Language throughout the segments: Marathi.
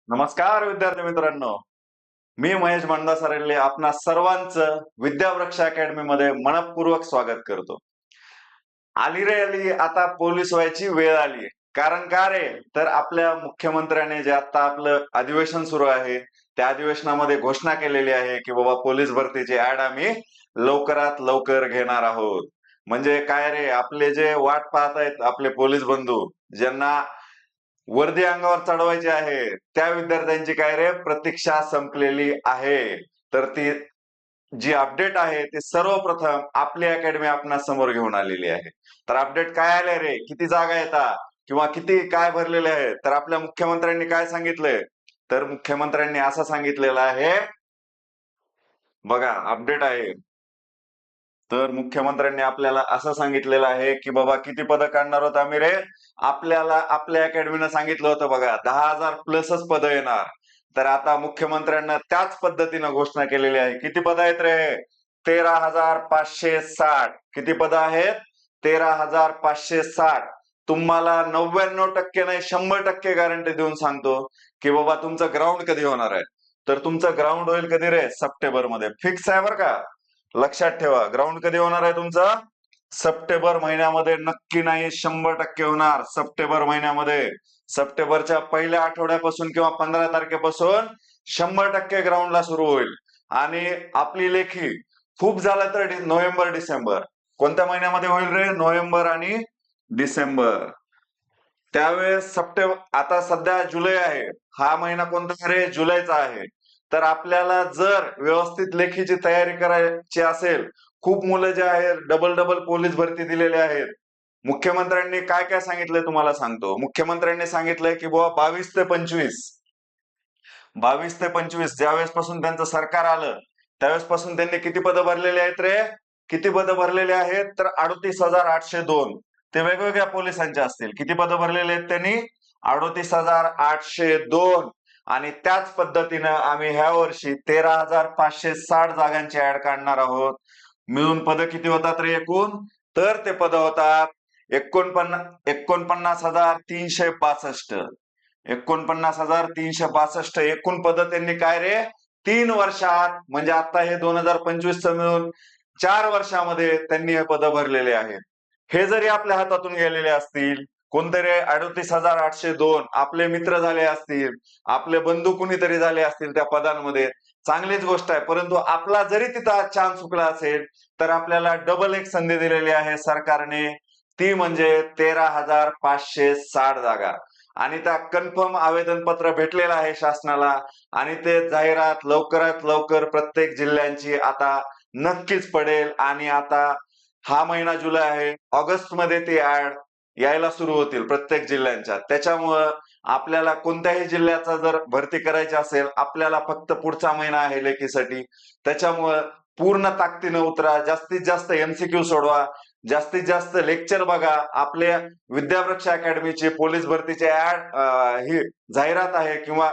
नमस्कार विद्यार्थी मित्रांनो, मी महेश भंडासारेल्ले आपणा सर्वांचं विद्यावृक्ष अकॅडमी मध्ये मनपूर्वक स्वागत करतो. आली रे आली आता पोलीस व्हायची वेळ आली. कारण का रे, तर आपल्या मुख्यमंत्र्याने जे आता आपलं अधिवेशन सुरू आहे त्या अधिवेशनामध्ये घोषणा केलेली आहे की बाबा पोलीस भरतीची ऍड आम्ही लवकरात लवकर घेणार आहोत. म्हणजे काय रे, आपले जे वाट पाहत आहेत आपले पोलीस बंधू, ज्यांना वर्दी अंगावर चढवायची आहे, त्या विद्यार्थ्यांची काय रे प्रतीक्षा संपलेली आहे. तर ती जी अपडेट आहे ती सर्वप्रथम आपली अकॅडमी आपणा समोर घेऊन आलेली आहे. तर अपडेट काय आले रे, किती जागा येतात किंवा किती काय भरलेले आहेत, तर आपल्या मुख्यमंत्र्यांनी काय सांगितलंय, तर मुख्यमंत्र्यांनी असं सांगितलेलं आहे, बघा अपडेट आहे. तर मुख्यमंत्र्यांनी आपल्याला असं सांगितलेलं आहे की बाबा किती पदं काढणार होत आम्ही रे, आपल्याला आपल्या अकॅडमीनं सांगितलं होतं बघा 10,000 प्लसच पदं येणार. तर आता मुख्यमंत्र्यांना त्याच पद्धतीनं घोषणा केलेली आहे. किती पदं आहेत रे, 13,560. किती पदं आहेत, 13,560. तुम्हाला 99% नाही 100% गॅरंटी देऊन सांगतो की बाबा तुमचं ग्राउंड कधी होणार आहे. तर तुमचं ग्राउंड होईल कधी रे, सप्टेंबर मध्ये. फिक्स आहे बरं का, लक्षात ठेवा. ग्राउंड कधी होणार आहे तुमचं, सप्टेंबर महिन्यामध्ये. नक्की नाही 100% होणार सप्टेंबर महिन्यामध्ये. सप्टेंबरच्या पहिल्या आठवड्यापासून किंवा 15 तारखेपासून 100% ग्राउंडला सुरू होईल. आणि आपली लेखी खूप झालं तर नोव्हेंबर डिसेंबर. कोणत्या महिन्यामध्ये होईल रे, नोव्हेंबर आणि डिसेंबर. त्यावेळेस सप्टेंबर, आता सध्या जुलै आहे, हा महिना कोणता रे, जुलैचा आहे. तर आपल्याला जर व्यवस्थित लेखीची तयारी करायची असेल, खूप मुलं जे आहेत डबल डबल पोलीस भरती दिलेले आहेत. मुख्यमंत्र्यांनी काय काय सांगितलंय तुम्हाला सांगतो. मुख्यमंत्र्यांनी सांगितलंय की बाबा 22 ते 25 ज्यावेळेस पासून त्यांचं सरकार आलं त्यावेळेस पासून त्यांनी किती पदं भरलेली आहेत रे, किती पदं भरलेले आहेत, तर 38,802. ते वेगवेगळ्या पोलिसांचे असतील. किती पदं भरलेले आहेत त्यांनी, 38,802. आणि त्याच पद्धतीनं आम्ही ह्या वर्षी 13,560 जागांची ऍड काढणार आहोत. मिळून पदं किती होतात रे एकूण, तर ते पदं होतात 49,362. 49,362 एकूण पदं त्यांनी काय रे, 3 वर्षात, म्हणजे आता हे 2025 मिळून 4 वर्षामध्ये त्यांनी हे पदं भरलेले आहेत. हे जरी आपल्या हातातून गेलेले असतील, कोणतरी 38,802 आपले मित्र झाले असतील, आपले बंधू कुणीतरी झाले असतील त्या पदांमध्ये, चांगलीच गोष्ट आहे. परंतु आपला जरी तिथं चान्स चुकला असेल तर आपल्याला डबल एक संधी दिलेली आहे सरकारने, ती म्हणजे 13,560 जागा. आणि त्या कन्फर्म आवेदन पत्र भेटलेलं आहे शासनाला. आणि ते जाहिरात लवकरात लवकर प्रत्येक जिल्ह्यांची आता नक्कीच पडेल. आणि आता हा महिना जुलै आहे, ऑगस्ट मध्ये ती ऍड यायला सुरू होतील प्रत्येक जिल्ह्यांच्या. त्याच्यामुळं आपल्याला कोणत्याही जिल्ह्याचा जर भरती करायची असेल, आपल्याला फक्त पुढचा महिना आहे लेखीसाठी. त्याच्यामुळं पूर्ण ताकदीनं उतरा, जास्तीत जास्त एमसीक्यू सोडवा, जास्तीत जास्त लेक्चर बघा. आपल्या विद्यावृक्ष अकॅडमीची पोलीस भरतीची ऍड ही जाहिरात आहे किंवा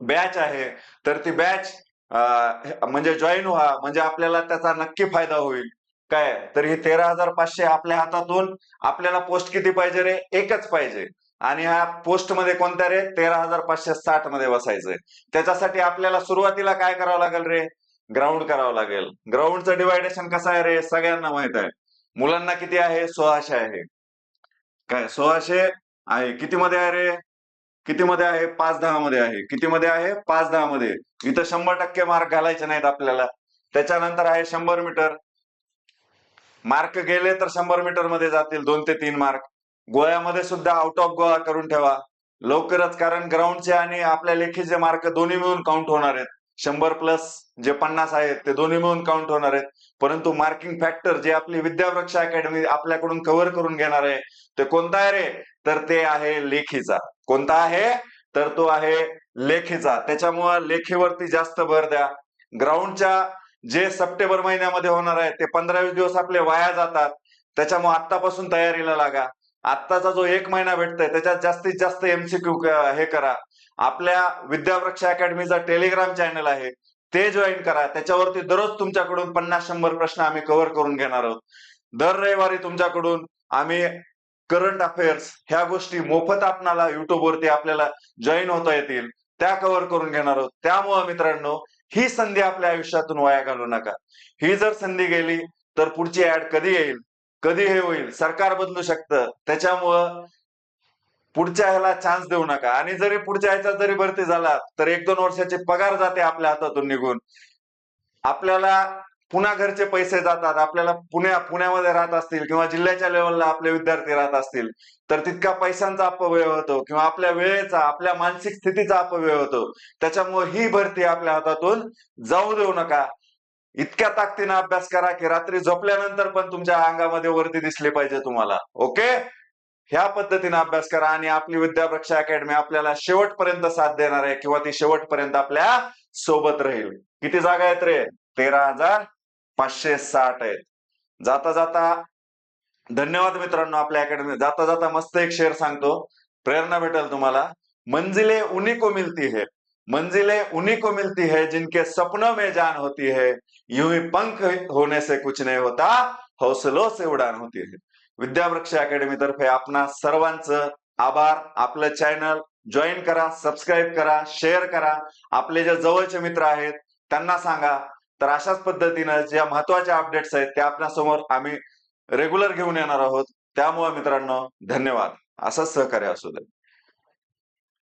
बॅच आहे, तर ती बॅच म्हणजे जॉईन व्हा, म्हणजे आपल्याला त्याचा नक्की फायदा होईल. काय, तर ही 13,500 आपल्या हातातून, आपल्याला पोस्ट किती पाहिजे रे, एकच पाहिजे. आणि ह्या पोस्ट मध्ये कोणत्या रे, 13,560 मध्ये बसायचंय. त्याच्यासाठी आपल्याला सुरुवातीला काय करावं लागेल रे, ग्राउंड करावं लागेल. ग्राउंडचं डिवायडेशन कसं आहे रे, सगळ्यांना माहित आहे. मुलांना किती आहे, 1600 आहे. काय 1600 आहे, किती मध्ये आहे रे, किती मध्ये आहे, 5-10 मध्ये आहे. किती मध्ये आहे, 5-10 मध्ये. इथं 100% मार्क घालायचे नाहीत आपल्याला. त्याच्यानंतर आहे 100 मीटर. मार्क गेले तर 100 मीटर मध्ये जातील 2 ते 3 मार्क. गोळ्यामध्ये सुद्धा आउट ऑफ गोळा करून ठेवा लवकरच, कारण ग्राउंडचे आणि आपल्या लेखीचे मार्क दोन्ही मिळून काउंट होणार आहेत. 100 प्लस जे 50 आहेत ते दोन्ही मिळून काउंट होणार आहेत. परंतु मार्किंग फॅक्टर जे आपली विद्यावृक्ष अकॅडमी आपल्याकडून कव्हर करून घेणार आहे, ते कोणता आहे रे, तर ते आहे लेखीचा. कोणता आहे, तर तो आहे लेखीचा. त्याच्यामुळं लेखीवरती जास्त भर द्या. ग्राउंडच्या जे सप्टेंबर महिन्यामध्ये होणार आहे ते 15-20 दिवस आपले वाया जातात. त्याच्यामुळे आतापासून तयारीला लागा. आत्ताचा जो 1 महिना भेटतोय त्याच्यात जास्तीत जास्त एमसीक्यू हे करा. आपल्या विद्यावृक्ष अकॅडमीचा टेलिग्राम चॅनल आहे, ते जॉईन करा. त्याच्यावरती दररोज तुमच्याकडून 50-100 प्रश्न आम्ही कव्हर करून घेणार आहोत. दर रविवारी तुमच्याकडून आम्ही करंट अफेअर्स ह्या गोष्टी मोफत आपणाला युट्यूब वरती आपल्याला जॉईन होता येतील. त्या कव्हर करून घेणार आहोत. त्यामुळे मित्रांनो, ही संधी आपल्या आयुष्यातून वाया घालवू नका. ही जर संधी गेली तर पुढची ऍड कधी येईल, कधी हे होईल, सरकार बदलू शकतं. त्याच्यामुळं पुढच्या ह्याला चान्स देऊ नका. आणि जरी पुढच्या ह्याच्यात जरी भरती झाला तर 1-2 वर्षाचे पगार जाते आपल्या हातातून निघून. आपल्याला पुन्हा घरचे पैसे जातात. आपल्याला पुण्यामध्ये राहत असतील किंवा जिल्ह्याच्या लेवलला आपले विद्यार्थी राहत असतील तर तितका पैशांचा अपव्यय होतो किंवा आपल्या वेळेचा, आपल्या मानसिक स्थितीचा अपव्यय होतो. त्याच्यामुळे ही भरती आपल्या हातातून जाऊ देऊ नका. इतक्या ताकदीने अभ्यास करा की रात्री झोपल्यानंतर पण तुमच्या अंगामध्ये वरती दिसली पाहिजे तुम्हाला. ओके, ह्या पद्धतीने अभ्यास करा आणि आपली विद्यापरीक्षा अकॅडमी आपल्याला शेवटपर्यंत साथ देणार आहे किंवा ती शेवटपर्यंत आपल्या सोबत राहील. किती जागा आहेत रे? 13,560 आहेत. जाता जाता धन्यवाद मित्रांनो. आपल्या अकॅडमी जाता जाता मस्त एक शेर सांगतो, प्रेरणा भेटेल तुम्हाला. मंजिलें उन्हीं को मिलती है, मंजिलें उन्हीं को मिलती है जिनके सपनों में जान होती है. यूं ही पंख होने से कुछ नहीं होता, हौसलों से उडान होती है. विद्यावृक्ष अकॅडमी तर्फे आपणा सर्वांचं आभार. आपलं चॅनल जॉईन करा, सबस्क्राईब करा, शेअर करा. आपले जे जवळचे मित्र आहेत त्यांना सांगा. तर अशाच पद्धतीनं ज्या महत्वाच्या अपडेट्स आहेत त्या आपल्यासमोर आम्ही रेग्युलर घेऊन येणार आहोत. त्यामुळे मित्रांनो धन्यवाद. असंच सहकार्य असू दे.